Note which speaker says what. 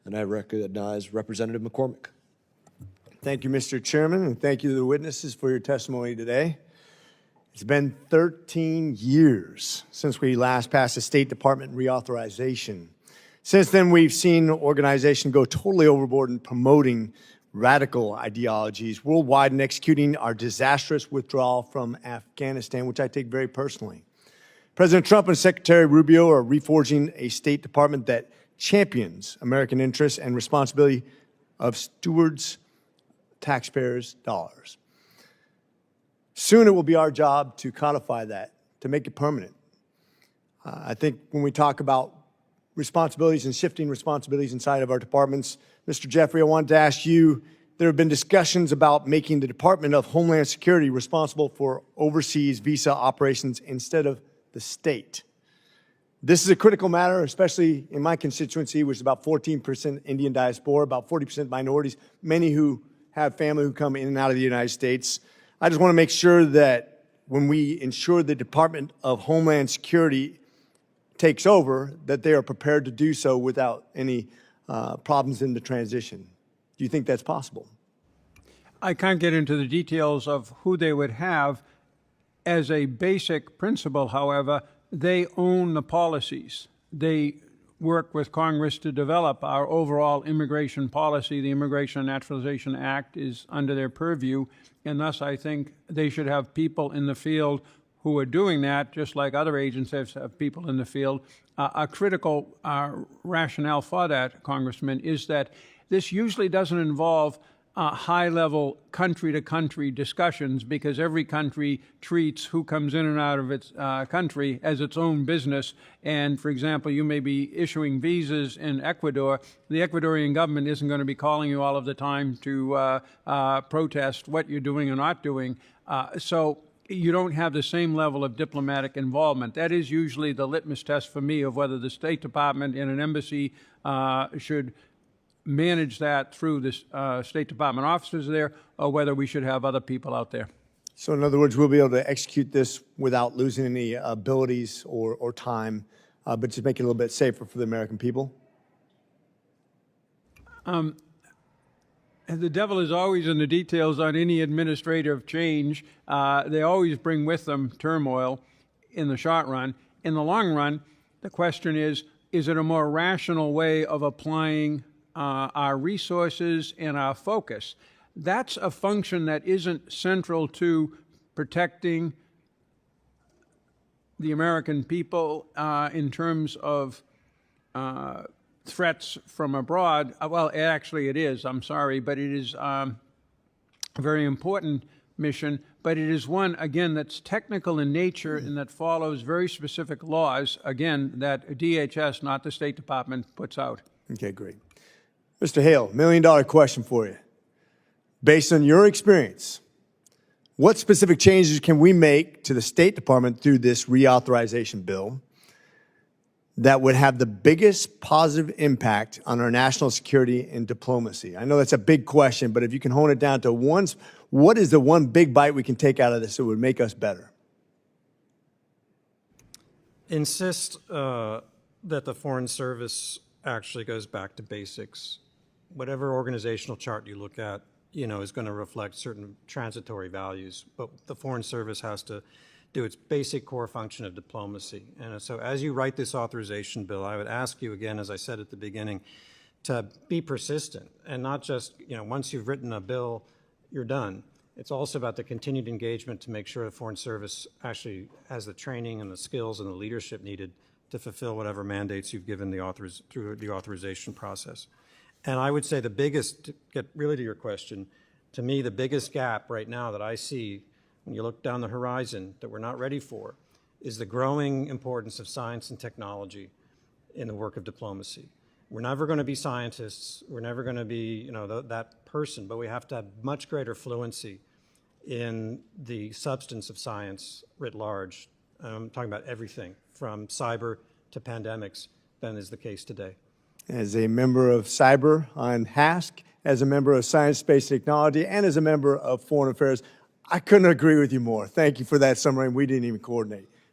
Speaker 1: And I recognize Representative McCormick.
Speaker 2: Thank you, Mr. Chairman, and thank you to the witnesses for your testimony today. It's been 13 years since we last passed a State Department reauthorization. Since then, we've seen an organization go totally overboard in promoting radical ideologies worldwide and executing our disastrous withdrawal from Afghanistan, which I take very personally. President Trump and Secretary Rubio are reforging a State Department that champions American interests and responsibility of stewards, taxpayers' dollars. Soon it will be our job to codify that, to make it permanent. I think when we talk about responsibilities and shifting responsibilities inside of our departments, Mr. Jeffrey, I wanted to ask you, there have been discussions about making the Department of Homeland Security responsible for overseas visa operations instead of the state. This is a critical matter, especially in my constituency, which is about 14% Indian diaspora, about 40% minorities, many who have family who come in and out of the United States. I just want to make sure that when we ensure the Department of Homeland Security takes over, that they are prepared to do so without any problems in the transition. Do you think that's possible?
Speaker 3: I can't get into the details of who they would have. As a basic principle, however, they own the policies. They work with Congress to develop our overall immigration policy. The Immigration and Naturalization Act is under their purview, and thus I think they should have people in the field who are doing that, just like other agencies have people in the field. A critical rationale for that, Congressman, is that this usually doesn't involve high-level country-to-country discussions, because every country treats who comes in and out of its country as its own business. And, for example, you may be issuing visas in Ecuador. The Ecuadorian government isn't going to be calling you all of the time to protest what you're doing or not doing. So you don't have the same level of diplomatic involvement. That is usually the litmus test for me of whether the State Department and an embassy should manage that through the State Department officers there, or whether we should have other people out there.
Speaker 2: So in other words, we'll be able to execute this without losing any abilities or time, but just make it a little bit safer for the American people?
Speaker 3: The devil is always in the details on any administrative change. They always bring with them turmoil in the short run. In the long run, the question is it a more rational way of applying our resources and our focus? That's a function that isn't central to protecting the American people in terms of threats from abroad. Well, actually it is, I'm sorry, but it is a very important mission, but it is one, again, that's technical in nature and that follows very specific laws, again, that DHS, not the State Department, puts out.
Speaker 2: Okay, great. Mr. Hale, $1 million question for you. Based on your experience, what specific changes can we make to the State Department through this reauthorization bill that would have the biggest positive impact on our national security and diplomacy? I know that's a big question, but if you can hone it down to what is the one big bite we can take out of this that would make us better?
Speaker 4: Insist that the Foreign Service actually goes back to basics. Whatever organizational chart you look at, is going to reflect certain transitory values, but the Foreign Service has to do its basic core function of diplomacy. And so as you write this authorization bill, I would ask you again, as I said at the beginning, to be persistent and not just, once you've written a bill, you're done. It's also about the continued engagement to make sure the Foreign Service actually has the training and the skills and the leadership needed to fulfill whatever mandates you've given through the authorization process. And I would say the biggest, to get really to your question, to me the biggest gap right now that I see when you look down the horizon that we're not ready for is the growing importance of science and technology in the work of diplomacy. We're never going to be scientists, we're never going to be that person, but we have to have much greater fluency in the substance of science writ large. I'm talking about everything from cyber to pandemics than is the case today.
Speaker 2: As a member of cyber on HFAC, as a member of science, space, technology, and as a member of foreign affairs, I couldn't agree with you more. Thank you for that summary, and we didn't even coordinate.